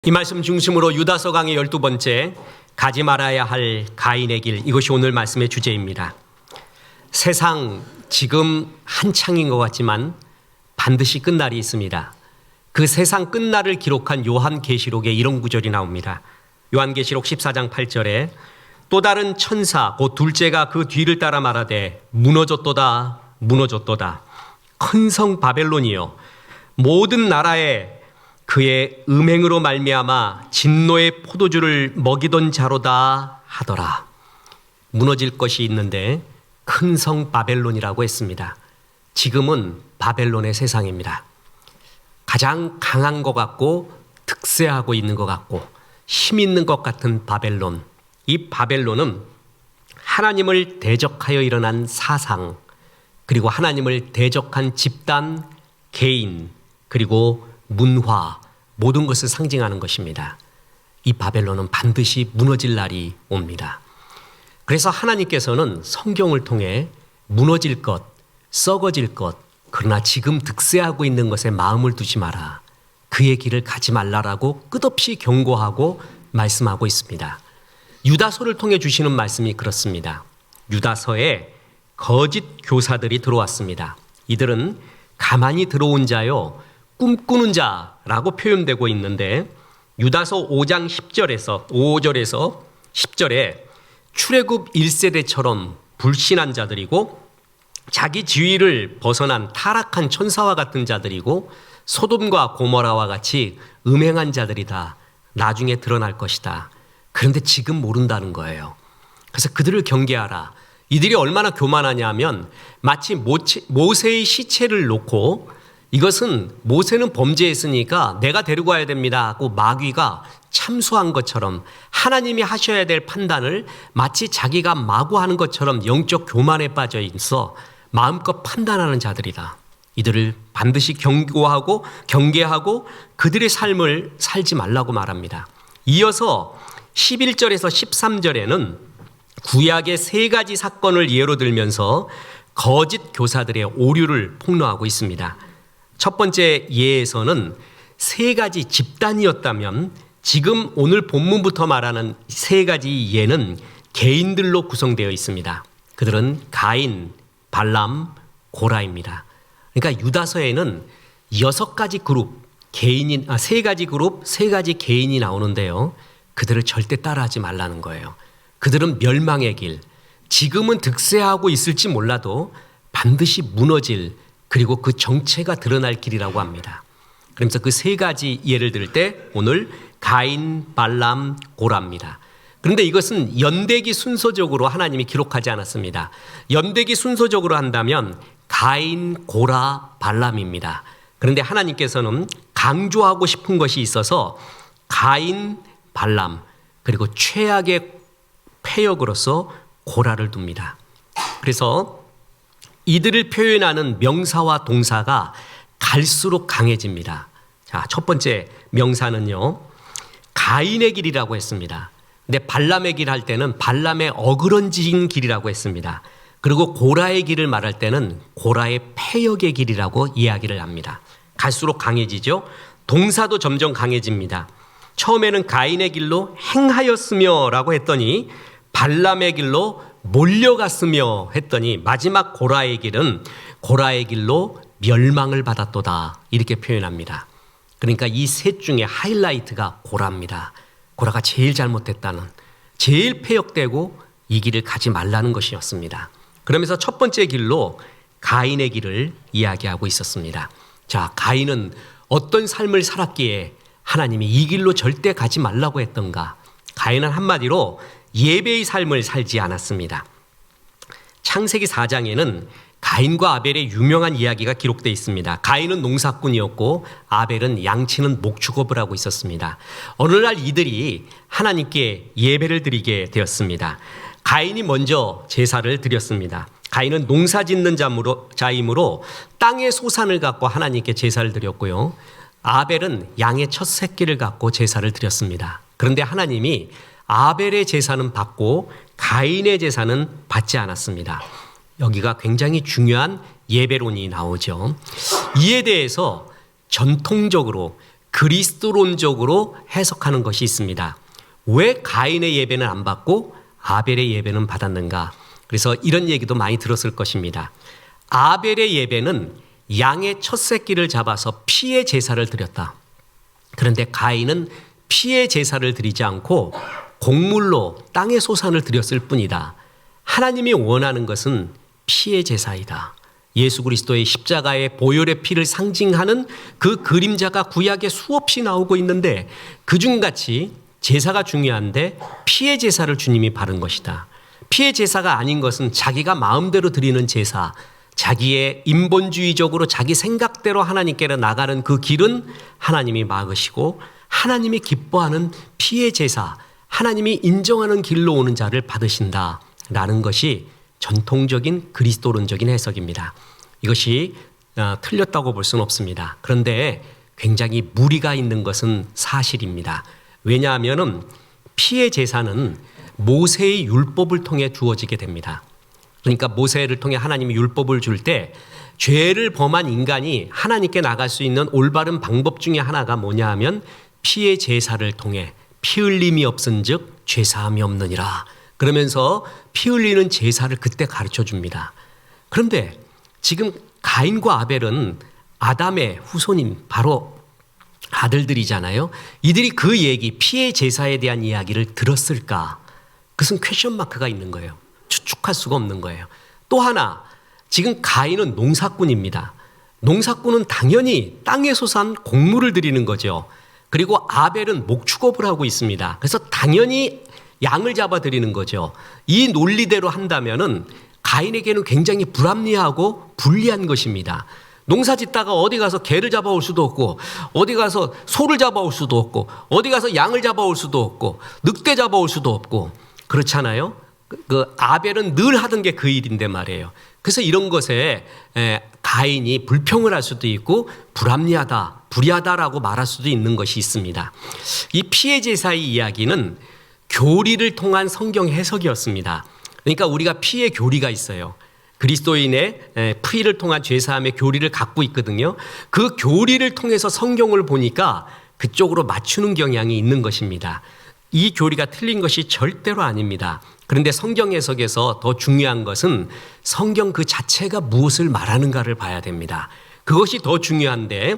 이 말씀 중심으로 유다서 강의 12번째 가지 말아야 할 가인의 길, 이것이 오늘 말씀의 주제입니다. 세상 지금 한창인 것 같지만 반드시 끝날이 있습니다. 그 세상 끝날을 기록한 요한계시록에 이런 구절이 나옵니다. 요한계시록 14장 8절에 또 다른 천사 곧 둘째가 그 뒤를 따라 말하되 무너졌도다 무너졌도다 큰 성 바벨론이여 모든 나라에 그의 음행으로 말미암아 진노의 포도주를 먹이던 자로다 하더라. 무너질 것이 있는데 큰 성 바벨론이라고 했습니다. 지금은 바벨론의 세상입니다. 가장 강한 것 같고 득세하고 있는 것 같고 힘 있는 것 같은 바벨론. 이 바벨론은 하나님을 대적하여 일어난 사상, 그리고 하나님을 대적한 집단, 개인, 그리고 문화, 모든 것을 상징하는 것입니다. 이 바벨론은 반드시 무너질 날이 옵니다. 그래서 하나님께서는 성경을 통해 무너질 것, 썩어질 것, 그러나 지금 득세하고 있는 것에 마음을 두지 마라, 그의 길을 가지 말라라고 끝없이 경고하고 말씀하고 있습니다. 유다서를 통해 주시는 말씀이 그렇습니다. 유다서에 거짓 교사들이 들어왔습니다. 이들은 가만히 들어온 자요 꿈꾸는 자라고 표현되고 있는데, 유다서 5장 5절에서 10절에 출애굽 1세대처럼 불신한 자들이고 자기 지위를 벗어난 타락한 천사와 같은 자들이고 소돔과 고모라와 같이 음행한 자들이다. 나중에 드러날 것이다. 그런데 지금 모른다는 거예요. 그래서 그들을 경계하라. 이들이 얼마나 교만하냐면 마치 모세의 시체를 놓고 이것은 모세는 범죄했으니까 내가 데리고 와야 됩니다 하고 마귀가 참수한 것처럼 하나님이 하셔야 될 판단을 마치 자기가 마구 하는 것처럼 영적 교만에 빠져 있어 마음껏 판단하는 자들이다. 이들을 반드시 경고하고 경계하고 그들의 삶을 살지 말라고 말합니다. 이어서 11절에서 13절에는 구약의 3가지 사건을 예로 들면서 거짓 교사들의 오류를 폭로하고 있습니다. 첫 번째 예에서는 3가지 집단이었다면 지금 오늘 본문부터 말하는 3가지 예는 개인들로 구성되어 있습니다. 그들은 가인, 발람, 고라입니다. 그러니까 유다서에는 6가지 그룹, 3가지 그룹, 3가지 개인이 나오는데요. 그들을 절대 따라하지 말라는 거예요. 그들은 멸망의 길, 지금은 득세하고 있을지 몰라도 반드시 무너질, 그리고 그 정체가 드러날 길이라고 합니다. 그러면서 그 3가지 예를 들 때 오늘 가인, 발람, 고라입니다. 그런데 이것은 연대기 순서적으로 하나님이 기록하지 않았습니다. 연대기 순서적으로 한다면 가인, 고라, 발람입니다. 그런데 하나님께서는 강조하고 싶은 것이 있어서 가인, 발람, 그리고 최악의 패역으로서 고라를 둡니다. 그래서 이들을 표현하는 명사와 동사가 갈수록 강해집니다. 자, 첫 번째 명사는요, 가인의 길이라고 했습니다. 근데 발람의 길 할 때는 발람의 어그러진 길이라고 했습니다. 그리고 고라의 길을 말할 때는 고라의 패역의 길이라고 이야기를 합니다. 갈수록 강해지죠. 동사도 점점 강해집니다. 처음에는 가인의 길로 행하였으며 라고 했더니 발람의 길로 몰려갔으며 했더니 마지막 고라의 길은 고라의 길로 멸망을 받았도다, 이렇게 표현합니다. 그러니까 이 셋 중에 하이라이트가 고라입니다. 고라가 제일 잘못됐다는, 제일 패역되고 이 길을 가지 말라는 것이었습니다. 그러면서 첫 번째 길로 가인의 길을 이야기하고 있었습니다. 자, 가인은 어떤 삶을 살았기에 하나님이 이 길로 절대 가지 말라고 했던가? 가인은 한마디로 예배의 삶을 살지 않았습니다. 창세기 4장에는 가인과 아벨의 유명한 이야기가 기록되어 있습니다. 가인은 농사꾼이었고 아벨은 양치는 목축업을 하고 있었습니다. 어느 날 이들이 하나님께 예배를 드리게 되었습니다. 가인이 먼저 제사를 드렸습니다. 가인은 농사 짓는 자이므로 땅의 소산을 갖고 하나님께 제사를 드렸고요. 아벨은 양의 첫 새끼를 갖고 제사를 드렸습니다. 그런데 하나님이 아벨의 제사는 받고 가인의 제사는 받지 않았습니다. 여기가 굉장히 중요한 예배론이 나오죠. 이에 대해서 전통적으로 그리스도론적으로 해석하는 것이 있습니다. 왜 가인의 예배는 안 받고 아벨의 예배는 받았는가? 그래서 이런 얘기도 많이 들었을 것입니다. 아벨의 예배는 양의 첫 새끼를 잡아서 피의 제사를 드렸다. 그런데 가인은 피의 제사를 드리지 않고 곡물로 땅의 소산을 드렸을 뿐이다. 하나님이 원하는 것은 피의 제사이다. 예수 그리스도의 십자가의 보혈의 피를 상징하는 그 그림자가 구약에 수없이 나오고 있는데 그중같이 제사가 중요한데 피의 제사를 주님이 바른 것이다. 피의 제사가 아닌 것은 자기가 마음대로 드리는 제사, 자기의 인본주의적으로 자기 생각대로 하나님께로 나가는 그 길은 하나님이 막으시고 하나님이 기뻐하는 피의 제사, 하나님이 인정하는 길로 오는 자를 받으신다라는 것이 전통적인 그리스도론적인 해석입니다. 이것이 틀렸다고 볼 수는 없습니다. 그런데 굉장히 무리가 있는 것은 사실입니다. 왜냐하면 피의 제사는 모세의 율법을 통해 주어지게 됩니다. 그러니까 모세를 통해 하나님이 율법을 줄 때 죄를 범한 인간이 하나님께 나갈 수 있는 올바른 방법 중에 하나가 뭐냐 하면 피의 제사를 통해 피 흘림이 없은즉 죄사함이 없느니라. 그러면서 피 흘리는 제사를 그때 가르쳐 줍니다. 그런데 지금 가인과 아벨은 아담의 후손인 바로 아들들이잖아요. 이들이 그 얘기, 피의 제사에 대한 이야기를 들었을까? 그것은 퀘션 마크가 있는 거예요. 추측할 수가 없는 거예요. 또 하나, 지금 가인은 농사꾼입니다. 농사꾼은 당연히 땅에 소산 곡물을 드리는 거죠. 그리고 아벨은 목축업을 하고 있습니다. 그래서 당연히 양을 잡아 드리는 거죠. 이 논리대로 한다면은 가인에게는 굉장히 불합리하고 불리한 것입니다. 농사 짓다가 어디 가서 개를 잡아올 수도 없고 어디 가서 소를 잡아올 수도 없고 어디 가서 양을 잡아올 수도 없고 늑대 잡아올 수도 없고 그렇잖아요. 그 아벨은 늘 하던 게 그 일인데 말이에요. 그래서 이런 것에 가인이 불평을 할 수도 있고 불합리하다, 불리하다라고 말할 수도 있는 것이 있습니다. 이 피의 제사의 이야기는 교리를 통한 성경 해석이었습니다. 그러니까 우리가 피의 교리가 있어요. 그리스도인의 피를 통한 죄사함의 교리를 갖고 있거든요. 그 교리를 통해서 성경을 보니까 그쪽으로 맞추는 경향이 있는 것입니다. 이 교리가 틀린 것이 절대로 아닙니다. 그런데 성경 해석에서 더 중요한 것은 성경 그 자체가 무엇을 말하는가를 봐야 됩니다. 그것이 더 중요한데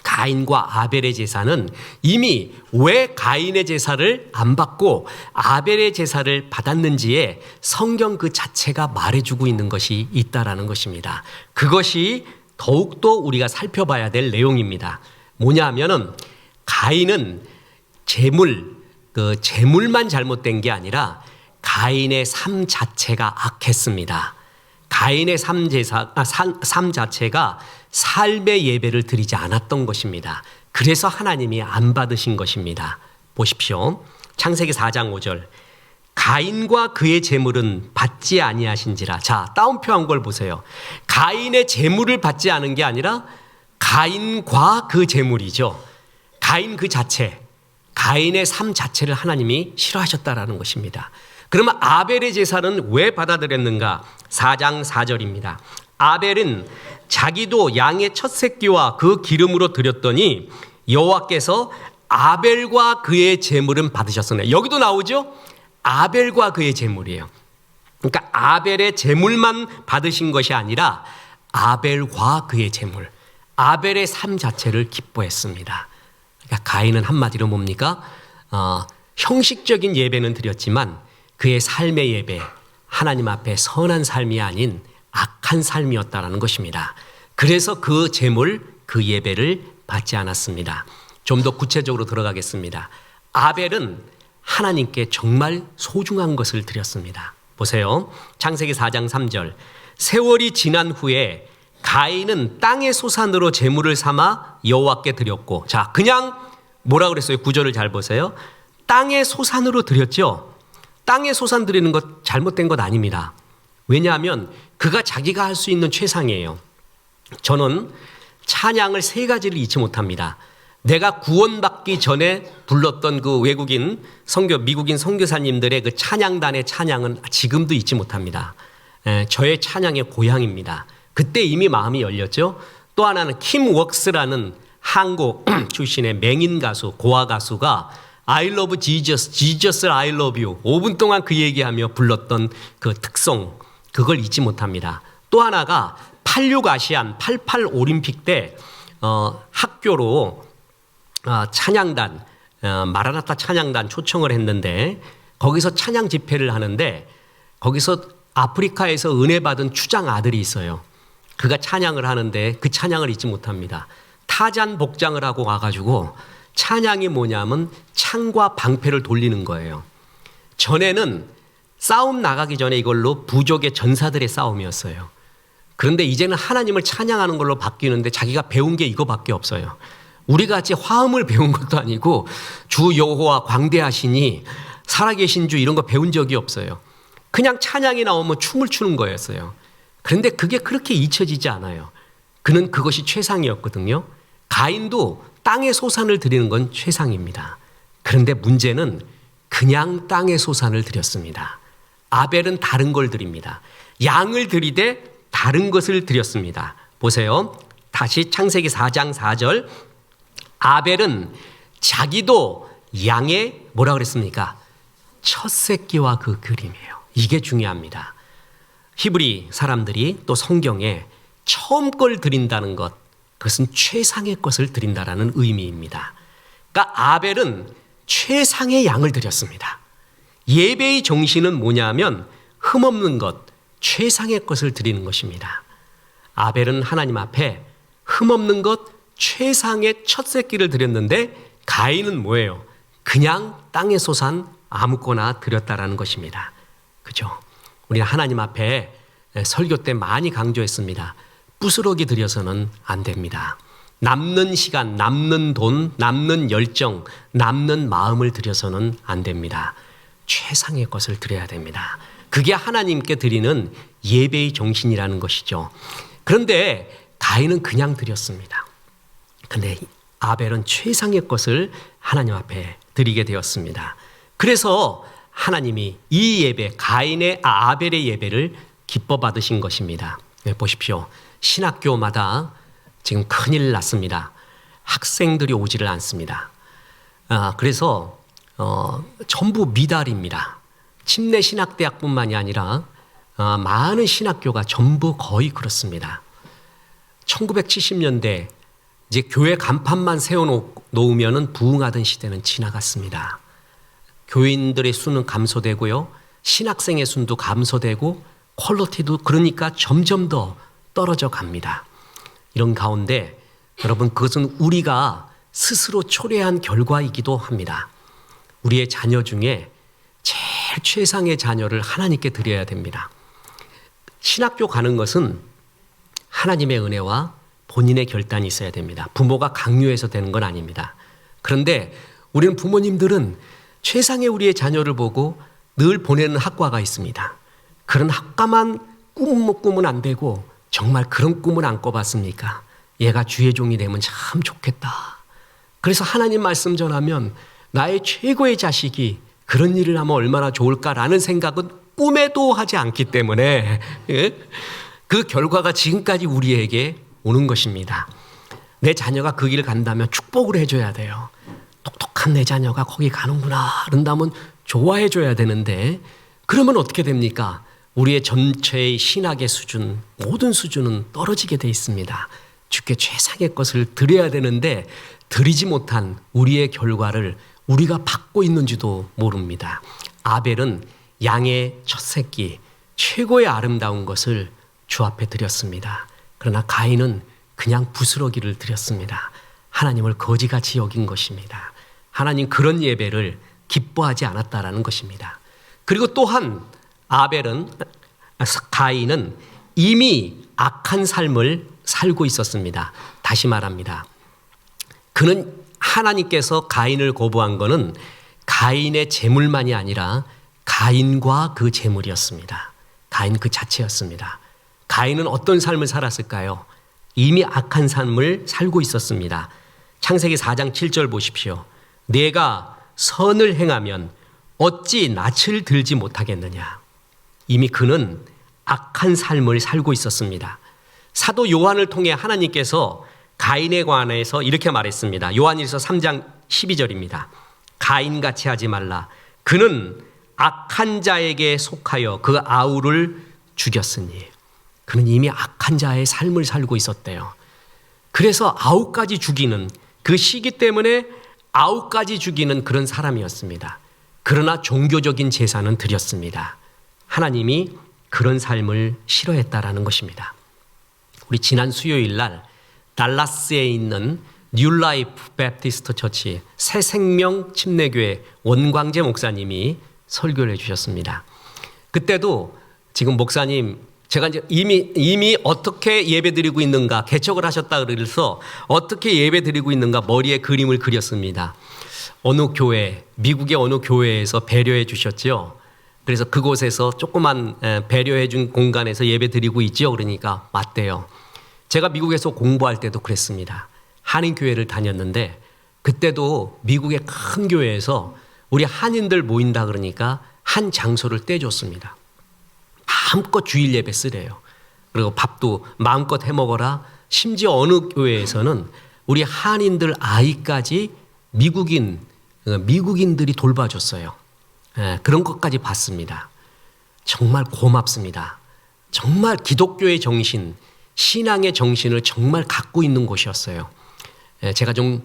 가인과 아벨의 제사는 이미 왜 가인의 제사를 안 받고 아벨의 제사를 받았는지에 성경 그 자체가 말해주고 있는 것이 있다라는 것입니다. 그것이 더욱더 우리가 살펴봐야 될 내용입니다. 뭐냐 하면은 가인은 재물만 잘못된 게 아니라 가인의 삶 자체가 악했습니다. 가인의 삶 자체가 삶의 예배를 드리지 않았던 것입니다. 그래서 하나님이 안 받으신 것입니다. 보십시오. 창세기 4장 5절. 가인과 그의 재물은 받지 아니하신지라. 자, 따옴표한 걸 보세요. 가인의 재물을 받지 않은 게 아니라 가인과 그 재물이죠. 가인 그 자체, 가인의 삶 자체를 하나님이 싫어하셨다라는 것입니다. 그러면 아벨의 제사는 왜 받아들였는가? 4장 4절입니다. 아벨은 자기도 양의 첫 새끼와 그 기름으로 드렸더니 여호와께서 아벨과 그의 제물은 받으셨으네. 여기도 나오죠? 아벨과 그의 제물이에요. 그러니까 아벨의 제물만 받으신 것이 아니라 아벨과 그의 제물, 아벨의 삶 자체를 기뻐했습니다. 그러니까 가인은 한마디로 뭡니까? 형식적인 예배는 드렸지만 그의 삶의 예배, 하나님 앞에 선한 삶이 아닌 악한 삶이었다라는 것입니다. 그래서 그 제물, 그 예배를 받지 않았습니다. 좀 더 구체적으로 들어가겠습니다. 아벨은 하나님께 정말 소중한 것을 드렸습니다. 보세요. 창세기 4장 3절. 세월이 지난 후에 가인은 땅의 소산으로 제물을 삼아 여호와께 드렸고, 자, 그냥 뭐라 그랬어요? 구절을 잘 보세요. 땅의 소산으로 드렸죠. 땅에 소산 드리는 것 잘못된 것 아닙니다. 왜냐하면 그가 자기가 할 수 있는 최상이에요. 저는 찬양을 세 가지를 잊지 못합니다. 내가 구원받기 전에 불렀던 그 미국인 선교사님들의 그 찬양단의 찬양은 지금도 잊지 못합니다. 저의 찬양의 고향입니다. 그때 이미 마음이 열렸죠. 또 하나는 킴 웍스라는 한국 출신의 맹인 가수, 고아 가수가 I love Jesus, Jesus I love you 5분 동안 그 얘기하며 불렀던 그 특송, 그걸 잊지 못합니다. 또 하나가 86 아시안 88 올림픽 때 학교로 찬양단, 마라나타 찬양단 초청을 했는데 거기서 찬양 집회를 하는데 거기서 아프리카에서 은혜 받은 추장 아들이 있어요. 그가 찬양을 하는데 그 찬양을 잊지 못합니다. 타잔 복장을 하고 와가지고 찬양이 뭐냐면 창과 방패를 돌리는 거예요. 전에는 싸움 나가기 전에 이걸로 부족의 전사들의 싸움이었어요. 그런데 이제는 하나님을 찬양하는 걸로 바뀌는데 자기가 배운 게 이거밖에 없어요. 우리 같이 화음을 배운 것도 아니고 주 여호와 광대하시니 살아계신 주 이런 거 배운 적이 없어요. 그냥 찬양이 나오면 춤을 추는 거였어요. 그런데 그게 그렇게 잊혀지지 않아요. 그는 그것이 최상이었거든요. 가인도 땅의 소산을 드리는 건 최상입니다. 그런데 문제는 그냥 땅의 소산을 드렸습니다. 아벨은 다른 걸 드립니다. 양을 드리되 다른 것을 드렸습니다. 보세요. 다시 창세기 4장 4절. 아벨은 자기도 양의 뭐라 그랬습니까? 첫 새끼와 그 그림이에요. 이게 중요합니다. 히브리 사람들이 또 성경에 처음 걸 드린다는 것, 그것은 최상의 것을 드린다라는 의미입니다. 그러니까 아벨은 최상의 양을 드렸습니다. 예배의 정신은 뭐냐면 흠없는 것, 최상의 것을 드리는 것입니다. 아벨은 하나님 앞에 흠없는 것, 최상의 첫 새끼를 드렸는데 가인은 뭐예요? 그냥 땅의 소산 아무거나 드렸다라는 것입니다. 그죠? 우리는 하나님 앞에 설교 때 많이 강조했습니다. 부스러기 드려서는 안 됩니다. 남는 시간, 남는 돈, 남는 열정, 남는 마음을 드려서는 안 됩니다. 최상의 것을 드려야 됩니다. 그게 하나님께 드리는 예배의 정신이라는 것이죠. 그런데 가인은 그냥 드렸습니다. 그런데 아벨은 최상의 것을 하나님 앞에 드리게 되었습니다. 그래서 하나님이 이 예배, 아벨의 예배를 기뻐 받으신 것입니다. 네, 보십시오. 신학교마다 지금 큰일 났습니다. 학생들이 오지를 않습니다. 그래서 전부 미달입니다. 침례 신학대학뿐만이 아니라 많은 신학교가 전부 거의 그렇습니다. 1970년대 이제 교회 간판만 세워놓으면 부흥하던 시대는 지나갔습니다. 교인들의 수는 감소되고요. 신학생의 수도 감소되고 퀄리티도 그러니까 점점 더 떨어져 갑니다. 이런 가운데 여러분 그것은 우리가 스스로 초래한 결과이기도 합니다. 우리의 자녀 중에 제일 최상의 자녀를 하나님께 드려야 됩니다. 신학교 가는 것은 하나님의 은혜와 본인의 결단이 있어야 됩니다. 부모가 강요해서 되는 건 아닙니다. 그런데 우리는 부모님들은 최상의 우리의 자녀를 보고 늘 보내는 학과가 있습니다. 그런 학과만 꾸면 안 되고 정말 그런 꿈은 안 꿔봤습니까? 얘가 주의 종이 되면 참 좋겠다. 그래서 하나님 말씀 전하면 나의 최고의 자식이 그런 일을 하면 얼마나 좋을까라는 생각은 꿈에도 하지 않기 때문에 그 결과가 지금까지 우리에게 오는 것입니다. 내 자녀가 그 길을 간다면 축복을 해줘야 돼요. 똑똑한 내 자녀가 거기 가는구나 그런다면 좋아해 줘야 되는데 그러면 어떻게 됩니까? 우리의 전체의 신학의 수준, 모든 수준은 떨어지게 돼 있습니다. 주께 최상의 것을 드려야 되는데 드리지 못한 우리의 결과를 우리가 받고 있는지도 모릅니다. 아벨은 양의 첫 새끼, 최고의 아름다운 것을 주 앞에 드렸습니다. 그러나 가인은 그냥 부스러기를 드렸습니다. 하나님을 거지같이 여긴 것입니다. 하나님 그런 예배를 기뻐하지 않았다라는 것입니다. 그리고 또한 가인은 이미 악한 삶을 살고 있었습니다. 다시 말합니다. 그는 하나님께서 가인을 거부한 것은 가인의 재물만이 아니라 가인과 그 재물이었습니다. 가인 그 자체였습니다. 가인은 어떤 삶을 살았을까요? 이미 악한 삶을 살고 있었습니다. 창세기 4장 7절 보십시오. 내가 선을 행하면 어찌 낯을 들지 못하겠느냐. 이미 그는 악한 삶을 살고 있었습니다. 사도 요한을 통해 하나님께서 가인에 관해서 이렇게 말했습니다. 요한일서 3장 12절입니다. 가인같이 하지 말라. 그는 악한 자에게 속하여 그 아우를 죽였으니. 그는 이미 악한 자의 삶을 살고 있었대요. 그래서 아우까지 죽이는, 그 시기 때문에 아우까지 죽이는 그런 사람이었습니다. 그러나 종교적인 제사는 드렸습니다. 하나님이 그런 삶을 싫어했다라는 것입니다. 우리 지난 수요일 날 달라스에 있는 뉴라이프 베프티스트 처치 새생명 침례교회 원광재 목사님이 설교를 해주셨습니다. 그때도 지금 목사님, 제가 이제 이미 어떻게 예배드리고 있는가 개척을 하셨다 그래서 어떻게 예배드리고 있는가 머리에 그림을 그렸습니다. 어느 교회, 미국의 어느 교회에서 배려해 주셨죠. 그래서 그곳에서 조그만 배려해 준 공간에서 예배드리고 있죠. 그러니까 맞대요. 제가 미국에서 공부할 때도 그랬습니다. 한인교회를 다녔는데 그때도 미국의 큰 교회에서 우리 한인들 모인다 그러니까 한 장소를 떼줬습니다. 마음껏 주일 예배 쓰래요. 그리고 밥도 마음껏 해먹어라. 심지어 어느 교회에서는 우리 한인들 아이까지 미국인들이 돌봐줬어요. 그런 것까지 봤습니다. 정말 고맙습니다. 정말 기독교의 정신, 신앙의 정신을 정말 갖고 있는 곳이었어요. 제가 좀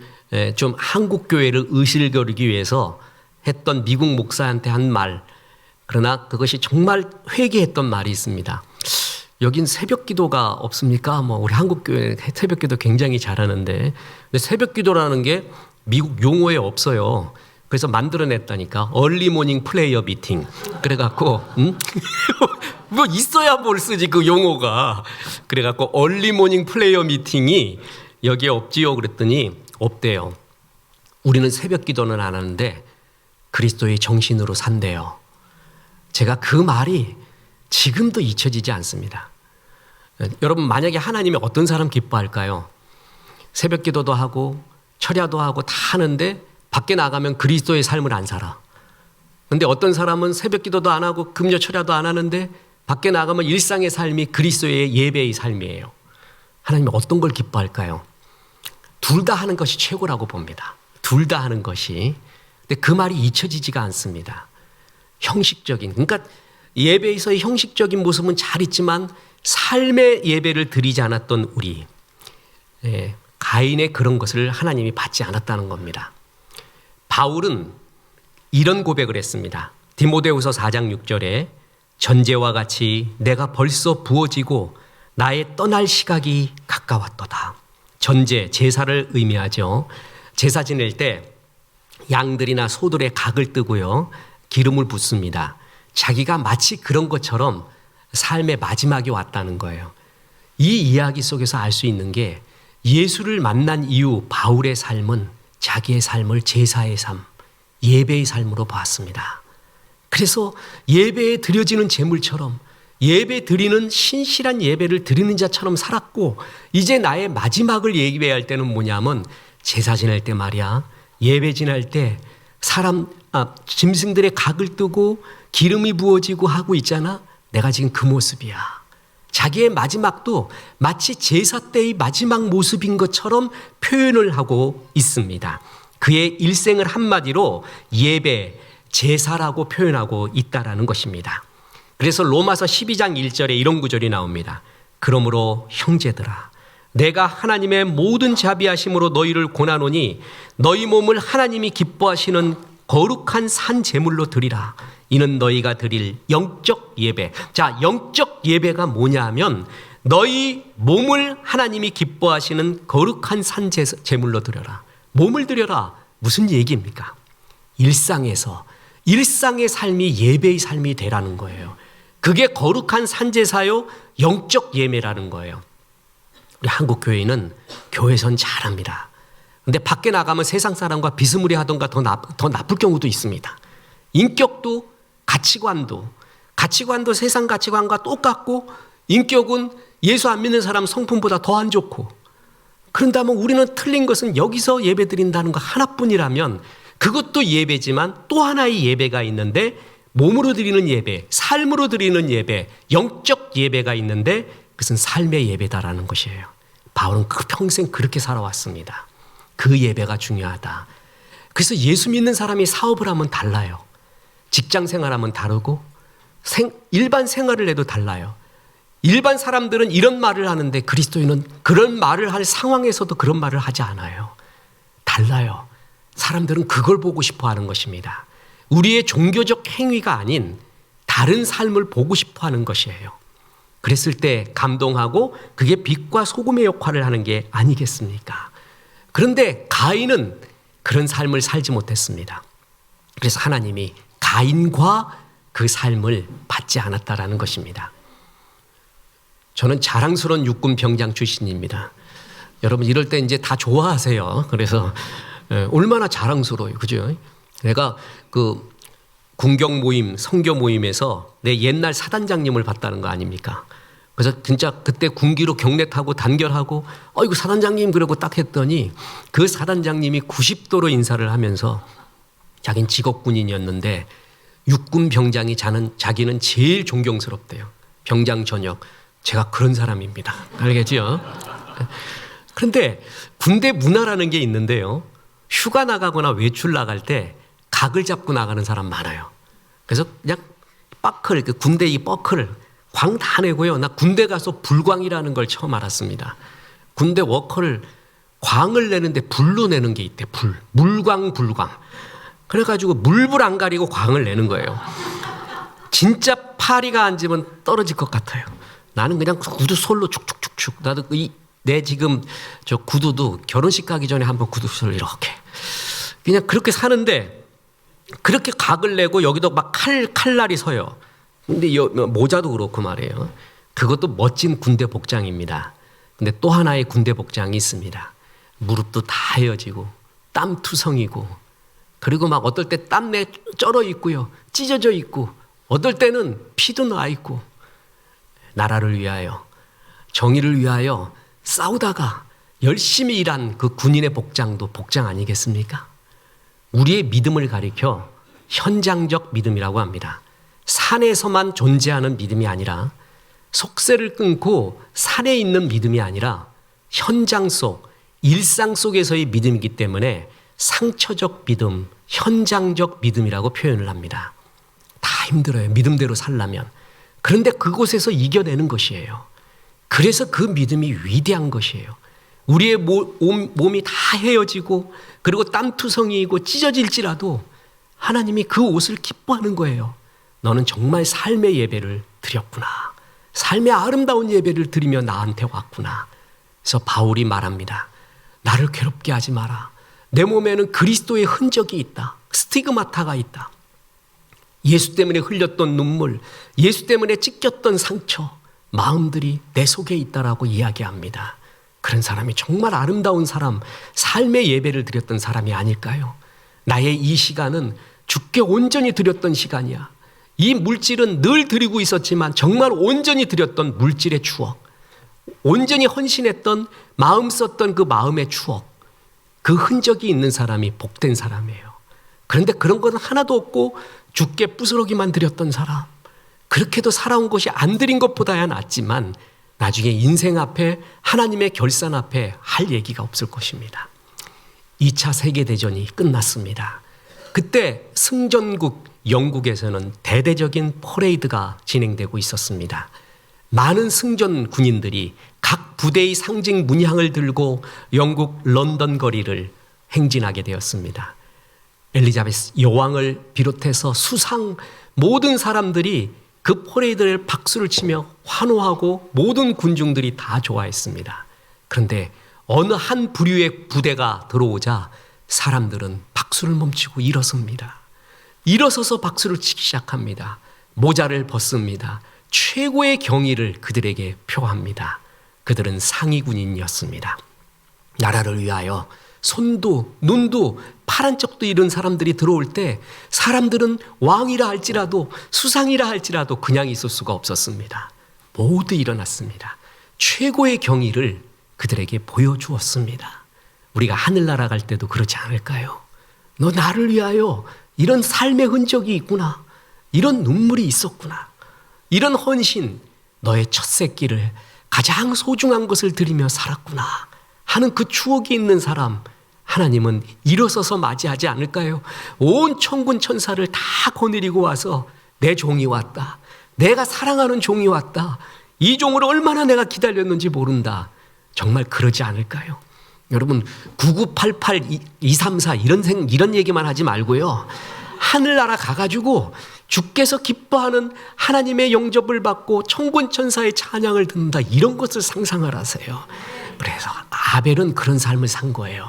한국 교회를 의실거리기 위해서 했던 미국 목사한테 한 말, 그러나 그것이 정말 회개했던 말이 있습니다. 여긴 새벽 기도가 없습니까? 우리 한국 교회 새벽 기도 굉장히 잘하는데, 근데 새벽 기도라는 게 미국 용어에 없어요. 그래서 만들어냈다니까. 얼리 모닝 플레이어 미팅. 그래갖고 뭐 있어야 뭘 쓰지 그 용어가. 그래갖고 얼리 모닝 플레이어 미팅이 여기에 없지요. 그랬더니 없대요. 우리는 새벽 기도는 안 하는데 그리스도의 정신으로 산대요. 제가 그 말이 지금도 잊혀지지 않습니다. 여러분, 만약에 하나님이 어떤 사람 기뻐할까요? 새벽 기도도 하고 철야도 하고 다 하는데 밖에 나가면 그리스도의 삶을 안 살아. 근데 어떤 사람은 새벽 기도도 안 하고 금요 철야도 안 하는데 밖에 나가면 일상의 삶이 그리스도의 예배의 삶이에요. 하나님이 어떤 걸 기뻐할까요? 둘 다 하는 것이 최고라고 봅니다. 둘 다 하는 것이. 근데 그 말이 잊혀지지가 않습니다. 형식적인, 그러니까 예배에서의 형식적인 모습은 잘 있지만 삶의 예배를 드리지 않았던 우리, 가인의 그런 것을 하나님이 받지 않았다는 겁니다. 바울은 이런 고백을 했습니다. 디모데후서 4장 6절에 전제와 같이 내가 벌써 부어지고 나의 떠날 시각이 가까웠도다. 전제, 제사를 의미하죠. 제사 지낼 때 양들이나 소들의 각을 뜨고요, 기름을 붓습니다. 자기가 마치 그런 것처럼 삶의 마지막이 왔다는 거예요. 이 이야기 속에서 알 수 있는 게 예수를 만난 이후 바울의 삶은 자기의 삶을 제사의 삶, 예배의 삶으로 보았습니다. 그래서 예배에 드려지는 제물처럼 예배 드리는 신실한 예배를 드리는 자처럼 살았고, 이제 나의 마지막을 예배할 때는 뭐냐면 제사 지낼 때 말이야, 예배 지낼 때 짐승들의 각을 뜨고 기름이 부어지고 하고 있잖아. 내가 지금 그 모습이야. 자기의 마지막도 마치 제사 때의 마지막 모습인 것처럼 표현을 하고 있습니다. 그의 일생을 한마디로 예배, 제사라고 표현하고 있다라는 것입니다. 그래서 로마서 12장 1절에 이런 구절이 나옵니다. 그러므로 형제들아, 내가 하나님의 모든 자비하심으로 너희를 권하노니 너희 몸을 하나님이 기뻐하시는 거룩한 산 제물로 드리라. 이는 너희가 드릴 영적 예배. 자, 영적 예배가 뭐냐 하면 너희 몸을 하나님이 기뻐하시는 거룩한 산 제물로 드려라. 몸을 드려라. 무슨 얘기입니까? 일상의 삶이 예배의 삶이 되라는 거예요. 그게 거룩한 산제사요, 영적 예배라는 거예요. 우리 한국 교회는 교회선 잘합니다. 근데 밖에 나가면 세상 사람과 비스무리하던가 더 나쁠 경우도 있습니다. 인격도 가치관도 세상 가치관과 똑같고, 인격은 예수 안 믿는 사람 성품보다 더 안 좋고, 그런다면 우리는 틀린 것은 여기서 예배 드린다는 거 하나뿐이라면 그것도 예배지만 또 하나의 예배가 있는데, 몸으로 드리는 예배, 삶으로 드리는 예배, 영적 예배가 있는데 그것은 삶의 예배다라는 것이에요. 바울은 그 평생 그렇게 살아왔습니다. 그 예배가 중요하다. 그래서 예수 믿는 사람이 사업을 하면 달라요. 직장 생활하면 다르고 일반 생활을 해도 달라요. 일반 사람들은 이런 말을 하는데 그리스도인은 그런 말을 할 상황에서도 그런 말을 하지 않아요. 달라요. 사람들은 그걸 보고 싶어 하는 것입니다. 우리의 종교적 행위가 아닌 다른 삶을 보고 싶어 하는 것이에요. 그랬을 때 감동하고 그게 빛과 소금의 역할을 하는 게 아니겠습니까? 그런데 가인은 그런 삶을 살지 못했습니다. 그래서 하나님이 가인과 그 삶을 받지 않았다라는 것입니다. 저는 자랑스러운 육군 병장 출신입니다. 여러분 이럴 때 이제 다 좋아하세요. 그래서 얼마나 자랑스러워요. 그죠? 내가 그 군경 모임, 선교 모임에서 내 옛날 사단장님을 봤다는 거 아닙니까? 그래서 진짜 그때 군기로 경례 타고 단결하고 어이구 사단장님 그러고 딱 했더니 그 사단장님이 90도로 인사를 하면서 자기는 직업군인이었는데 육군 병장이 자기는 제일 존경스럽대요. 병장 전역. 제가 그런 사람입니다. 알겠죠? 그런데 군대 문화라는 게 있는데요. 휴가 나가거나 외출 나갈 때 각을 잡고 나가는 사람 많아요. 그래서 그냥 뻐클, 그 군대 이 뻐클 광 다 내고요. 나 군대 가서 불광이라는 걸 처음 알았습니다. 군대 워커를 광을 내는데 불로 내는 게 있대. 물광, 불광. 그래가지고 물불 안 가리고 광을 내는 거예요. 진짜 파리가 앉으면 떨어질 것 같아요. 나는 그냥 구두 솔로 축축축축. 나도 내 지금 저 구두도 결혼식 가기 전에 한번 구두 솔로 이렇게. 그냥 그렇게 사는데 그렇게 각을 내고 여기도 막 칼날이 서요. 근데 모자도 그렇고 말이에요. 그것도 멋진 군대 복장입니다. 근데 또 하나의 군대 복장이 있습니다. 무릎도 다 헤어지고 땀투성이고 그리고 막 어떨 때 땀내 쩔어 있고요. 찢어져 있고 어떨 때는 피도 나 있고 나라를 위하여 정의를 위하여 싸우다가 열심히 일한 그 군인의 복장도 복장 아니겠습니까? 우리의 믿음을 가리켜 현장적 믿음이라고 합니다. 산에서만 존재하는 믿음이 아니라 속세를 끊고 산에 있는 믿음이 아니라 현장 속, 일상 속에서의 믿음이기 때문에 상처적 믿음, 현장적 믿음이라고 표현을 합니다. 다 힘들어요. 믿음대로 살려면. 그런데 그곳에서 이겨내는 것이에요. 그래서 그 믿음이 위대한 것이에요. 우리의 몸이 다 헤어지고 그리고 땀투성이이고 찢어질지라도 하나님이 그 옷을 기뻐하는 거예요. 너는 정말 삶의 예배를 드렸구나. 삶의 아름다운 예배를 드리며 나한테 왔구나. 그래서 바울이 말합니다. 나를 괴롭게 하지 마라. 내 몸에는 그리스도의 흔적이 있다. 스티그마타가 있다. 예수 때문에 흘렸던 눈물, 예수 때문에 찢겼던 상처, 마음들이 내 속에 있다라고 이야기합니다. 그런 사람이 정말 아름다운 사람, 삶의 예배를 드렸던 사람이 아닐까요? 나의 이 시간은 주께 온전히 드렸던 시간이야. 이 물질은 늘 드리고 있었지만 정말 온전히 드렸던 물질의 추억, 온전히 헌신했던 마음 썼던 그 마음의 추억, 그 흔적이 있는 사람이 복된 사람이에요. 그런데 그런 건 하나도 없고 주께 부스러기만 드렸던 사람, 그렇게도 살아온 것이 안 드린 것보다야 낫지만 나중에 인생 앞에 하나님의 결산 앞에 할 얘기가 없을 것입니다. 2차 세계대전이 끝났습니다. 그때 승전국 영국에서는 대대적인 퍼레이드가 진행되고 있었습니다. 많은 승전 군인들이 각 부대의 상징 문양을 들고 영국 런던 거리를 행진하게 되었습니다. 엘리자베스 여왕을 비롯해서 수상 모든 사람들이 그 퍼레이드를 박수를 치며 환호하고 모든 군중들이 다 좋아했습니다. 그런데 어느 한 부류의 부대가 들어오자 사람들은 박수를 멈추고 일어섭니다. 일어서서 박수를 치기 시작합니다. 모자를 벗습니다. 최고의 경의를 그들에게 표합니다. 그들은 상위 군인이었습니다. 나라를 위하여 손도 눈도 파란 척도 잃은 사람들이 들어올 때 사람들은 왕이라 할지라도 수상이라 할지라도 그냥 있을 수가 없었습니다. 모두 일어났습니다. 최고의 경의를 그들에게 보여주었습니다. 우리가 하늘나라 갈 때도 그렇지 않을까요? 너 나를 위하여 이런 삶의 흔적이 있구나. 이런 눈물이 있었구나. 이런 헌신, 너의 첫 새끼를 가장 소중한 것을 드리며 살았구나 하는 그 추억이 있는 사람, 하나님은 일어서서 맞이하지 않을까요? 온 천군 천사를 다 거느리고 와서 내 종이 왔다. 내가 사랑하는 종이 왔다. 이 종을 얼마나 내가 기다렸는지 모른다. 정말 그러지 않을까요? 여러분 9988, 234 이런 얘기만 하지 말고요. 하늘나라 가가지고 주께서 기뻐하는 하나님의 영접을 받고 천군 천사의 찬양을 듣는다. 이런 것을 상상을 하세요. 그래서 아벨은 그런 삶을 산 거예요.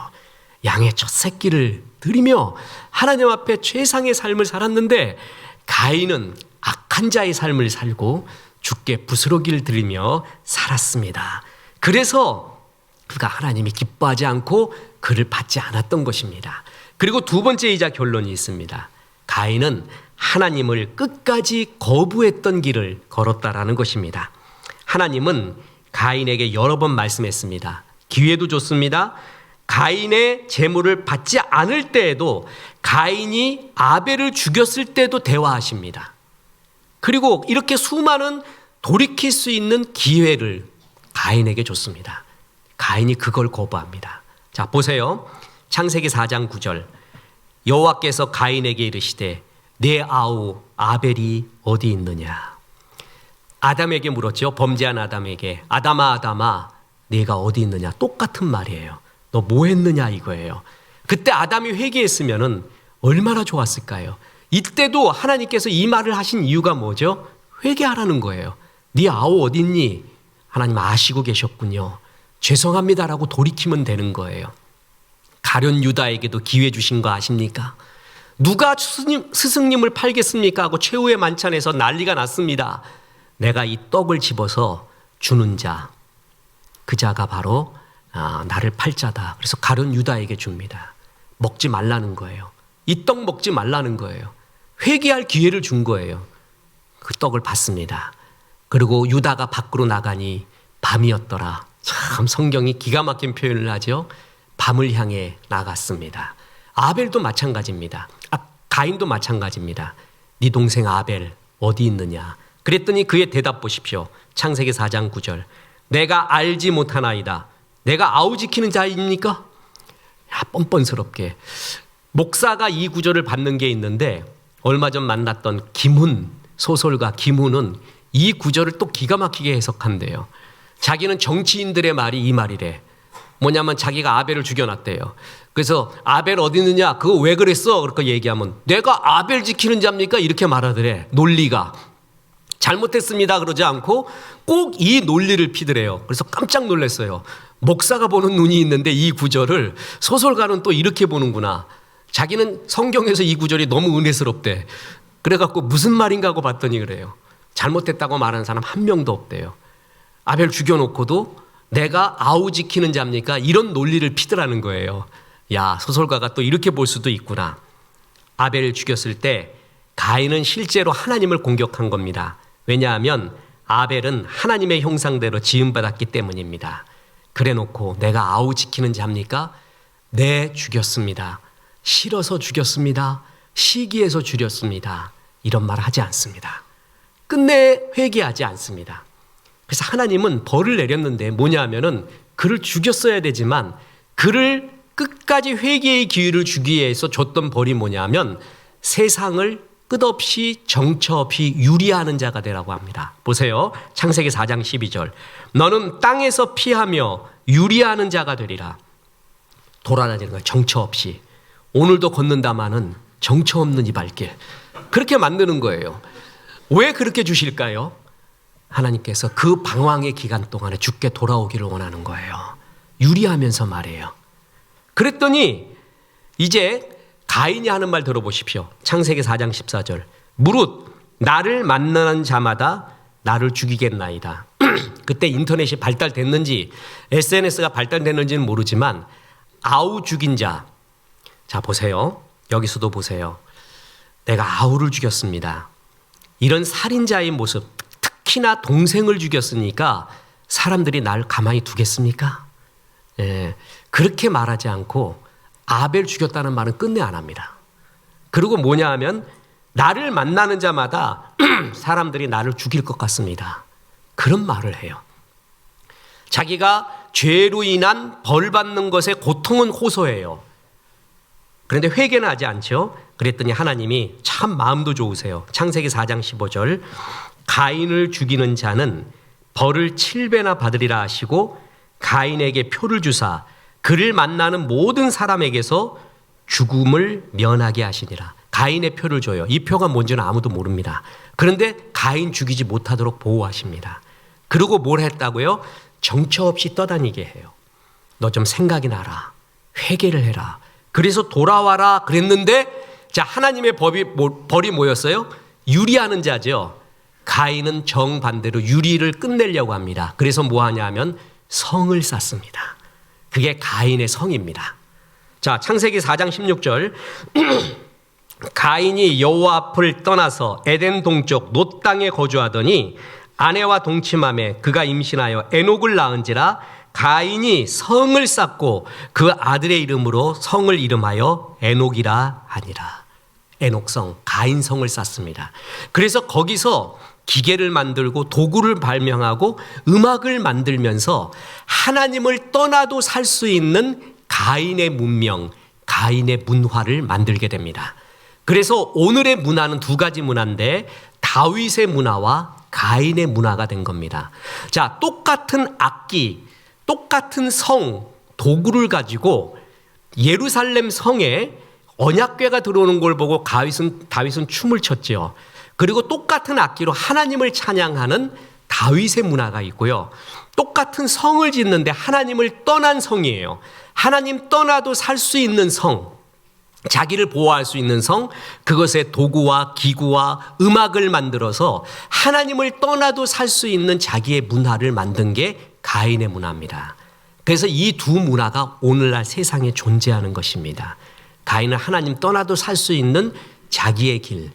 양의 첫 새끼를 드리며 하나님 앞에 최상의 삶을 살았는데 가인은 악한 자의 삶을 살고 주께 부스러기를 드리며 살았습니다. 그래서 그가 하나님이 기뻐하지 않고 그를 받지 않았던 것입니다. 그리고 두 번째이자 결론이 있습니다. 가인은 하나님을 끝까지 거부했던 길을 걸었다라는 것입니다. 하나님은 가인에게 여러 번 말씀했습니다. 기회도 줬습니다. 가인의 제물을 받지 않을 때에도 가인이 아벨을 죽였을 때도 대화하십니다. 그리고 이렇게 수많은 돌이킬 수 있는 기회를 가인에게 줬습니다. 가인이 그걸 거부합니다. 자, 보세요. 창세기 4장 9절. 여호와께서 가인에게 이르시되 내 아우 아벨이 어디 있느냐. 아담에게 물었죠. 범죄한 아담에게. 아담아 아담아 네가 어디 있느냐. 똑같은 말이에요. 너 뭐 했느냐 이거예요. 그때 아담이 회개했으면 얼마나 좋았을까요? 이때도 하나님께서 이 말을 하신 이유가 뭐죠? 회개하라는 거예요. 네 아우 어디 있니? 하나님 아시고 계셨군요. 죄송합니다라고 돌이키면 되는 거예요. 가룟 유다에게도 기회 주신 거 아십니까? 누가 스승님을 팔겠습니까? 하고 최후의 만찬에서 난리가 났습니다. 내가 이 떡을 집어서 주는 자, 그 자가 바로 나를 팔 자다. 그래서 가룟 유다에게 줍니다. 먹지 말라는 거예요. 이 떡 먹지 말라는 거예요. 회개할 기회를 준 거예요. 그 떡을 받습니다. 그리고 유다가 밖으로 나가니 밤이었더라. 참 성경이 기가 막힌 표현을 하죠. 밤을 향해 나갔습니다. 아벨도 마찬가지입니다. 가인도 마찬가지입니다. 네 동생 아벨 어디 있느냐. 그랬더니 그의 대답 보십시오. 창세기 4장 9절. 내가 알지 못하나이다. 내가 아우 지키는 자입니까? 뻔뻔스럽게. 목사가 이 구절을 받는 게 있는데 얼마 전 만났던 김훈 소설가 김훈은 이 구절을 또 기가 막히게 해석한대요. 자기는 정치인들의 말이 이 말이래. 뭐냐면 자기가 아벨을 죽여놨대요. 그래서 아벨 어디 있느냐? 그거 왜 그랬어? 그렇게 얘기하면 내가 아벨 지키는 자입니까? 이렇게 말하더래. 논리가. 잘못했습니다 그러지 않고 꼭 이 논리를 피더래요. 그래서 깜짝 놀랐어요. 목사가 보는 눈이 있는데 이 구절을 소설가는 또 이렇게 보는구나. 자기는 성경에서 이 구절이 너무 은혜스럽대. 그래갖고 무슨 말인가 하고 봤더니 그래요. 잘못했다고 말하는 사람 한 명도 없대요. 아벨 죽여놓고도 내가 아우 지키는 자입니까? 이런 논리를 피더라는 거예요. 야, 소설가가 또 이렇게 볼 수도 있구나. 아벨을 죽였을 때 가인은 실제로 하나님을 공격한 겁니다. 왜냐하면 아벨은 하나님의 형상대로 지음받았기 때문입니다. 그래놓고 내가 아우 지키는 자입니까? 네, 죽였습니다. 싫어서 죽였습니다. 시기해서 죽였습니다. 이런 말 하지 않습니다. 끝내 회개하지 않습니다. 그래서 하나님은 벌을 내렸는데 뭐냐 하면은 그를 죽였어야 되지만 그를 끝까지 회개의 기회를 주기 위해서 줬던 벌이 뭐냐 하면 세상을 끝없이 정처 없이 유리하는 자가 되라고 합니다. 보세요. 창세기 4장 12절. 너는 땅에서 피하며 유리하는 자가 되리라. 돌아다니는 거예요. 정처 없이. 오늘도 걷는다마는 정처 없는 이 발길. 그렇게 만드는 거예요. 왜 그렇게 주실까요? 하나님께서 그 방황의 기간 동안에 주께 돌아오기를 원하는 거예요. 유리하면서 말이에요. 그랬더니 이제 가인이 하는 말 들어보십시오. 창세기 4장 14절. 무릇 나를 만나는 자마다 나를 죽이겠나이다. 그때 인터넷이 발달됐는지 SNS가 발달됐는지는 모르지만 아우 죽인 자. 자 보세요. 여기서도 보세요. 내가 아우를 죽였습니다. 이런 살인자의 모습, 특히나 동생을 죽였으니까 사람들이 날 가만히 두겠습니까? 예, 그렇게 말하지 않고 아벨 죽였다는 말은 끝내 안 합니다. 그리고 뭐냐 하면 나를 만나는 자마다 사람들이 나를 죽일 것 같습니다. 그런 말을 해요. 자기가 죄로 인한 벌 받는 것의 고통은 호소해요. 그런데 회개는 하지 않죠. 그랬더니 하나님이 참 마음도 좋으세요. 창세기 4장 15절 가인을 죽이는 자는 벌을 7배나 받으리라 하시고 가인에게 표를 주사 그를 만나는 모든 사람에게서 죽음을 면하게 하시니라. 가인의 표를 줘요. 이 표가 뭔지는 아무도 모릅니다. 그런데 가인 죽이지 못하도록 보호하십니다. 그리고 뭘 했다고요? 정처 없이 떠다니게 해요. 너 좀 생각이 나라. 회개를 해라. 그래서 돌아와라 그랬는데 자, 하나님의 벌이 뭐였어요? 유리하는 자죠. 가인은 정반대로 유리를 끝내려고 합니다. 그래서 뭐 하냐 하면 성을 쌓습니다. 그게 가인의 성입니다. 자, 창세기 4장 16절 가인이 여호와 앞을 떠나서 에덴 동쪽 놋 땅에 거주하더니 아내와 동침하매 그가 임신하여 에녹을 낳은지라 가인이 성을 쌓고 그 아들의 이름으로 성을 이름하여 에녹이라 하니라. 에녹성, 가인성을 쌓습니다. 그래서 거기서 기계를 만들고 도구를 발명하고 음악을 만들면서 하나님을 떠나도 살 수 있는 가인의 문명, 가인의 문화를 만들게 됩니다. 그래서 오늘의 문화는 두 가지 문화인데 다윗의 문화와 가인의 문화가 된 겁니다. 자, 똑같은 악기, 똑같은 성, 도구를 가지고 예루살렘 성에 언약궤가 들어오는 걸 보고 다윗은 춤을 췄죠. 그리고 똑같은 악기로 하나님을 찬양하는 다윗의 문화가 있고요. 똑같은 성을 짓는데 하나님을 떠난 성이에요. 하나님 떠나도 살 수 있는 성, 자기를 보호할 수 있는 성, 그것의 도구와 기구와 음악을 만들어서 하나님을 떠나도 살 수 있는 자기의 문화를 만든 게 가인의 문화입니다. 그래서 이 두 문화가 오늘날 세상에 존재하는 것입니다. 가인은 하나님 떠나도 살 수 있는 자기의 길,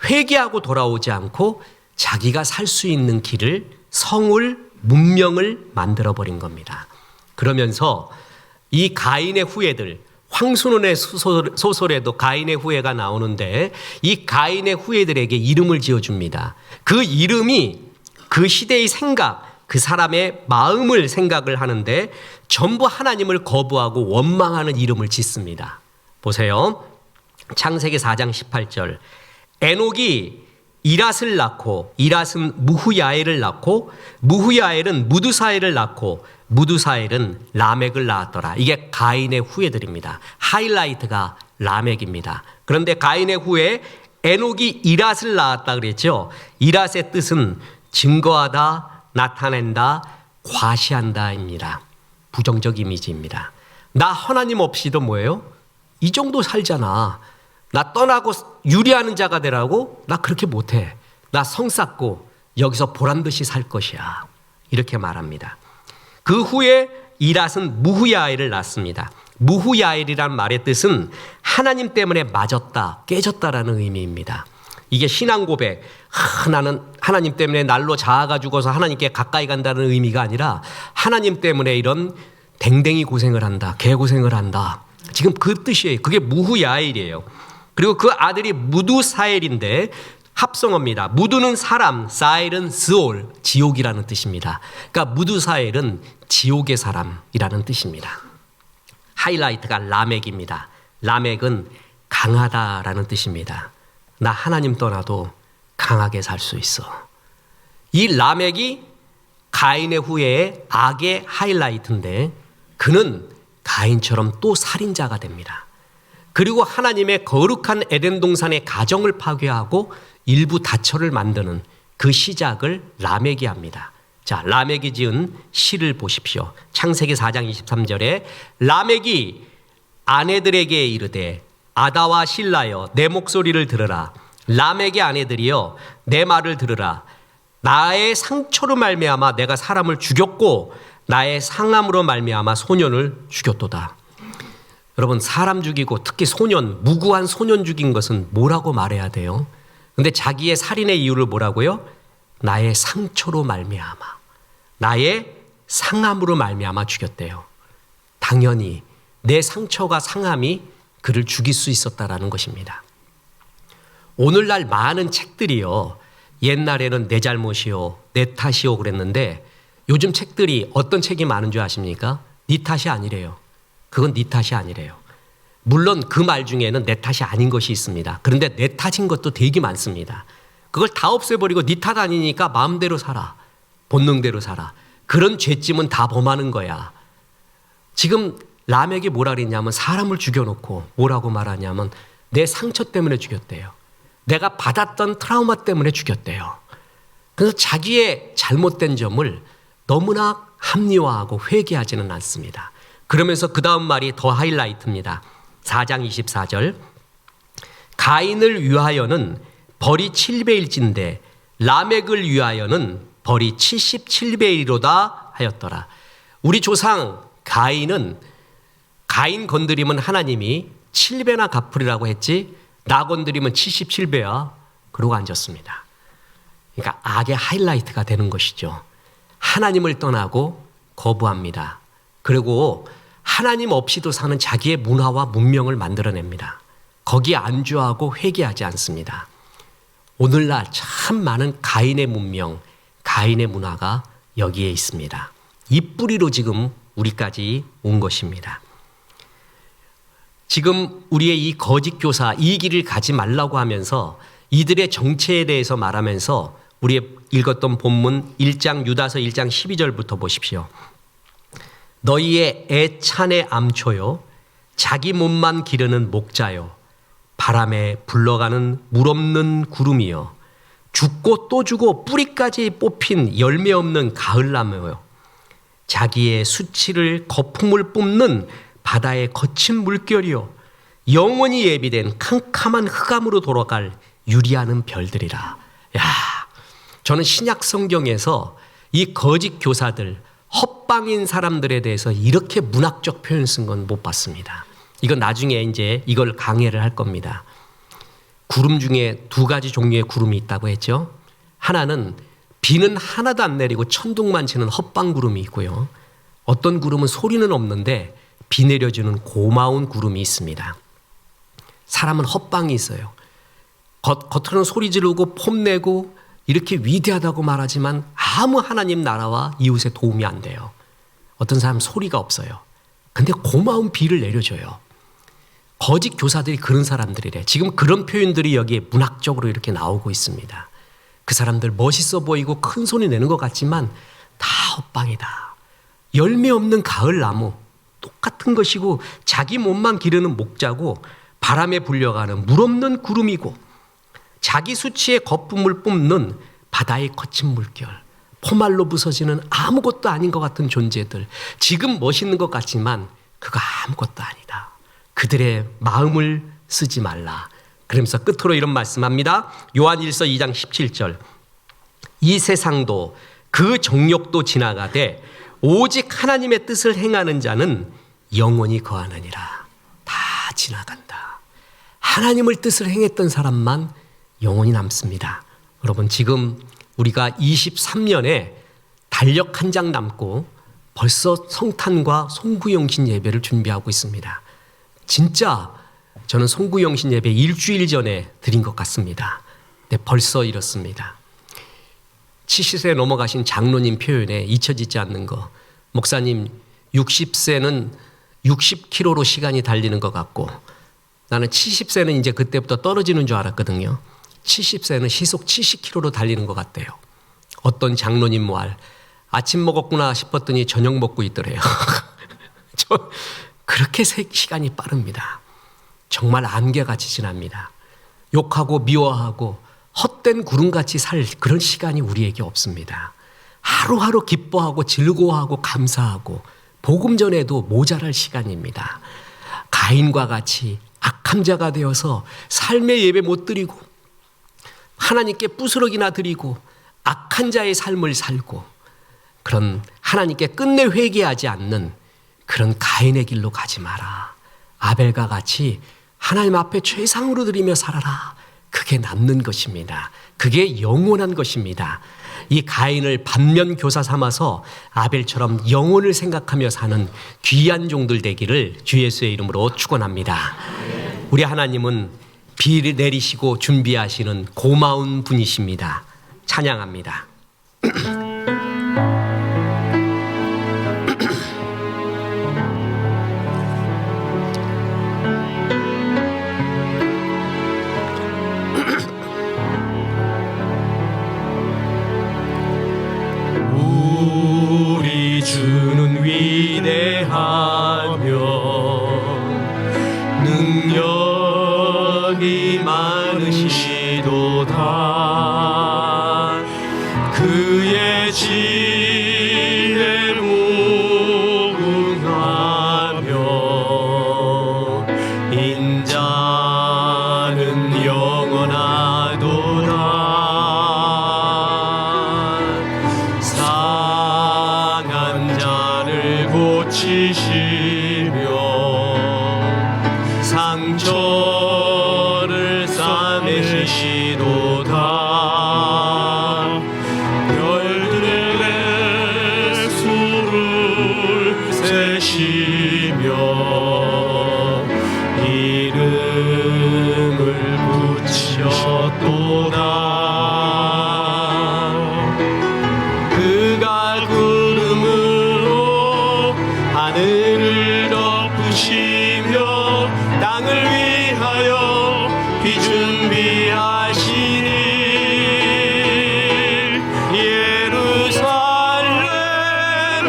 회개하고 돌아오지 않고 자기가 살 수 있는 길을, 성을, 문명을 만들어버린 겁니다. 그러면서 이 가인의 후예들, 황순원의 소설에도 가인의 후예가 나오는데 이 가인의 후예들에게 이름을 지어줍니다. 그 이름이 그 시대의 생각, 그 사람의 마음을 생각을 하는데 전부 하나님을 거부하고 원망하는 이름을 짓습니다. 보세요. 창세기 4장 18절 에녹이 이랏을 낳고 이랏은 무후야엘을 낳고 무후야엘은 무두사엘을 낳고 무두사엘은 라멕을 낳았더라. 이게 가인의 후예들입니다. 하이라이트가 라멕입니다. 그런데 가인의 후예 에녹이 이랏을 낳았다 그랬죠. 이랏의 뜻은 증거하다, 나타낸다, 과시한다입니다. 부정적 이미지입니다. 나 하나님 없이도 뭐예요? 이 정도 살잖아. 나 떠나고 유리하는 자가 되라고? 나 그렇게 못해. 나 성 쌓고 여기서 보란듯이 살 것이야. 이렇게 말합니다. 그 후에 이랏은 무후야엘을 낳습니다. 무후야엘이란 말의 뜻은 하나님 때문에 맞았다, 깨졌다라는 의미입니다. 이게 신앙 고백. 나는 하나님 때문에 날로 자아가 죽어서 하나님께 가까이 간다는 의미가 아니라 하나님 때문에 이런 댕댕이 고생을 한다, 개고생을 한다. 지금 그 뜻이에요. 그게 무후야엘이에요. 그리고 그 아들이 무두사엘인데 합성어입니다. 무두는 사람, 사엘은 스올, 지옥이라는 뜻입니다. 그러니까 무두사엘은 지옥의 사람이라는 뜻입니다. 하이라이트가 라멕입니다. 라멕은 강하다라는 뜻입니다. 나 하나님 떠나도 강하게 살 수 있어. 이 라멕이 가인의 후예의 악의 하이라이트인데 그는 가인처럼 또 살인자가 됩니다. 그리고 하나님의 거룩한 에덴 동산의 가정을 파괴하고 일부 다처를 만드는 그 시작을 라멕이 합니다. 자, 라멕이 지은 시를 보십시오. 창세기 4장 23절에 라멕이 아내들에게 이르되 아다와 실라여 내 목소리를 들으라. 라멕의 아내들이여 내 말을 들으라. 나의 상처로 말미암아 내가 사람을 죽였고 나의 상함으로 말미암아 소년을 죽였도다. 여러분, 사람 죽이고 특히 소년, 무고한 소년 죽인 것은 뭐라고 말해야 돼요? 근데 자기의 살인의 이유를 뭐라고요? 나의 상처로 말미암아, 나의 상함으로 말미암아 죽였대요. 당연히 내 상처가 상함이 그를 죽일 수 있었다라는 것입니다. 오늘날 많은 책들이요, 옛날에는 내 잘못이요, 내 탓이요 그랬는데 요즘 책들이 어떤 책이 많은 줄 아십니까? 네 탓이 아니래요. 그건 네 탓이 아니래요. 물론 그 말 중에는 내 탓이 아닌 것이 있습니다. 그런데 내 탓인 것도 되게 많습니다. 그걸 다 없애버리고 네 탓 아니니까 마음대로 살아. 본능대로 살아. 그런 죄짐은 다 범하는 거야. 지금 라멕이 뭐라 그랬냐면 사람을 죽여놓고 뭐라고 말하냐면 내 상처 때문에 죽였대요. 내가 받았던 트라우마 때문에 죽였대요. 그래서 자기의 잘못된 점을 너무나 합리화하고 회개하지는 않습니다. 그러면서 그 다음 말이 더 하이라이트입니다. 4장 24절. 가인을 위하여는 벌이 7배일진데 라멕을 위하여는 벌이 77배이로다 하였더라. 우리 조상 가인은 가인 건드리면 하나님이 7배나 갚으리라고 했지 나 건드리면 77배야. 그러고 앉았습니다. 그러니까 악의 하이라이트가 되는 것이죠. 하나님을 떠나고 거부합니다. 그리고 하나님 없이도 사는 자기의 문화와 문명을 만들어냅니다. 거기에 안주하고 회개하지 않습니다. 오늘날 참 많은 가인의 문명, 가인의 문화가 여기에 있습니다. 이 뿌리로 지금 우리까지 온 것입니다. 지금 우리의 이 거짓 교사 이 길을 가지 말라고 하면서 이들의 정체에 대해서 말하면서 우리 읽었던 본문 1장 유다서 1장 12절부터 보십시오. 너희의 애찬의 암초요 자기 몸만 기르는 목자요 바람에 불러가는 물 없는 구름이요 죽고 또 주고 뿌리까지 뽑힌 열매 없는 가을나무요 자기의 수치를 거품을 뿜는 바다의 거친 물결이요 영원히 예비된 캄캄한 흑암으로 돌아갈 유리하는 별들이라. 야, 저는 신약 성경에서 이 거짓 교사들 헛방인 사람들에 대해서 이렇게 문학적 표현 쓴 건 못 봤습니다. 이건 나중에 이제 이걸 강해를 할 겁니다. 구름 중에 두 가지 종류의 구름이 있다고 했죠. 하나는 비는 하나도 안 내리고 천둥만 치는 헛방 구름이 있고요. 어떤 구름은 소리는 없는데 비 내려주는 고마운 구름이 있습니다. 사람은 헛방이 있어요. 겉으로는 소리 지르고 폼내고 이렇게 위대하다고 말하지만 아무 하나님 나라와 이웃에 도움이 안 돼요. 어떤 사람은 소리가 없어요. 근데 고마운 비를 내려줘요. 거짓 교사들이 그런 사람들이래. 지금 그런 표현들이 여기에 문학적으로 이렇게 나오고 있습니다. 그 사람들 멋있어 보이고 큰 소리 내는 것 같지만 다 헛방이다. 열매 없는 가을나무 똑같은 것이고 자기 몸만 기르는 목자고 바람에 불려가는 물 없는 구름이고 자기 수치의 거품을 뿜는 바다의 거친 물결 포말로 부서지는 아무것도 아닌 것 같은 존재들 지금 멋있는 것 같지만 그거 아무것도 아니다. 그들의 마음을 쓰지 말라. 그러면서 끝으로 이런 말씀합니다. 요한일서 2장 17절 이 세상도 그 정욕도 지나가되 오직 하나님의 뜻을 행하는 자는 영원히 거하느니라. 다 지나간다. 하나님의 뜻을 행했던 사람만 영원히 남습니다. 여러분 지금 우리가 23년에 달력 한 장 남고 벌써 성탄과 송구영신 예배를 준비하고 있습니다. 진짜 저는 송구영신 예배 일주일 전에 드린 것 같습니다. 근데 벌써 이렇습니다. 70세 넘어가신 장로님 표현에 잊혀지지 않는 거. 목사님 60세는 60km로 시간이 달리는 것 같고 나는 70세는 이제 그때부터 떨어지는 줄 알았거든요. 70세는 시속 70km로 달리는 것 같대요. 어떤 장로님 말 아침 먹었구나 싶었더니 저녁 먹고 있더래요. 그렇게 시간이 빠릅니다. 정말 안개같이 지납니다. 욕하고 미워하고 헛된 구름같이 살 그런 시간이 우리에게 없습니다. 하루하루 기뻐하고 즐거워하고 감사하고 복음 전에도 모자랄 시간입니다. 가인과 같이 악한 자가 되어서 삶의 예배 못 드리고 하나님께 부스러기나 드리고 악한 자의 삶을 살고 그런 하나님께 끝내 회개하지 않는 그런 가인의 길로 가지 마라. 아벨과 같이 하나님 앞에 최상으로 드리며 살아라. 그게 남는 것입니다. 그게 영원한 것입니다. 이 가인을 반면 교사 삼아서 아벨처럼 영혼을 생각하며 사는 귀한 종들 되기를 주 예수의 이름으로 축원합니다. 우리 하나님은 비를 내리시고 준비하시는 고마운 분이십니다. 찬양합니다. 복이 많으시도다. 그의 지혜 무궁하며 인자는 영원하도다. 상한 자를 고치시며 상처를 싸매시도다. 별들의 수를 세시며 이름을 붙이셨도다. 그가 구름으로 하늘을 덮으시며 땅을 위하여 비 준비하시니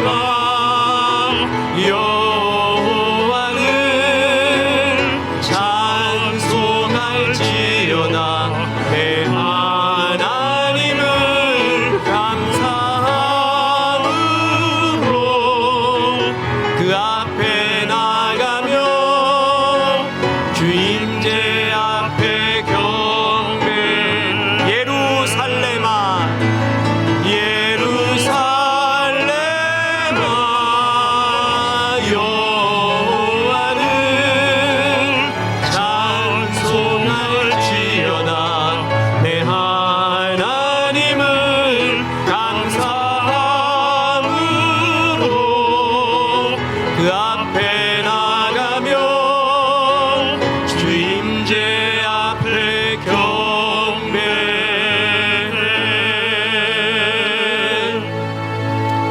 예루살렘아 여호와를 찬송할지어다. 내 하나님을 감사함으로 그 앞에 나가며 주임제 앞에 경배. 예루살렘아 예루살렘아 여호와를 찬송할지어다. 내 하나님을 감사함으로 그 앞에 나가며 주임제 앞에 경배.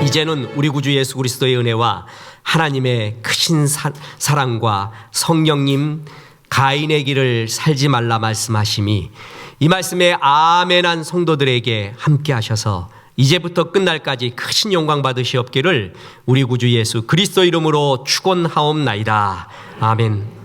이제는 우리 구주 예수 그리스도의 은혜와 하나님의 크신 사랑과 성령님 가인의 길을 살지 말라 말씀하심이 이 말씀에 아멘한 성도들에게 함께 하셔서 이제부터 끝날까지 크신 영광 받으시옵기를 우리 구주 예수 그리스도 이름으로 축원하옵나이다. 아멘.